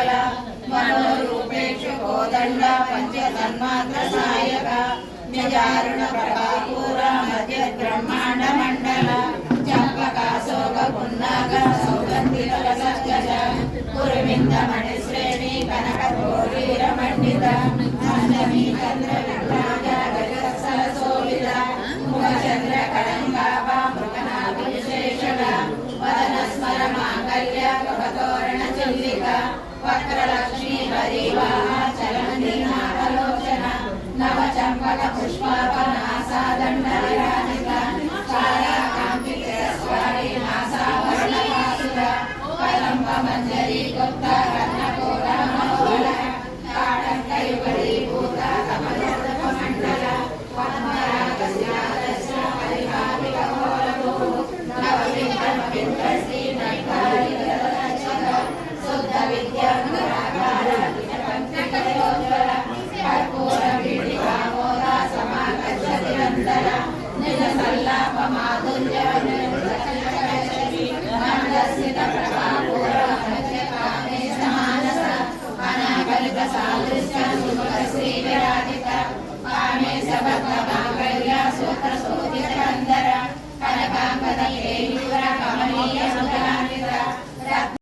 मंगल मनोरूपेक्षु कोदंड पंचतन्मात्र सायक निजारुण प्रभापूर मध्य ब्रह्मांड मंडल चंपकाशोक पुन्नाग सौगंधि रसगज कुरुविंद मणिश्रेणी कनक गौरीर मंडित अष्टमी चंद्र विराज गजत्सर शोभित मुखचंद्र कलंकाभ मृगनाभिषेषण वदन स्मर मांगल्य गृहतोरण चिल्लिका वक्रलक्ष्मी हरिवाह चलन्ति नागलोचन नव चंपक पुष्पापनासा दंड विराजित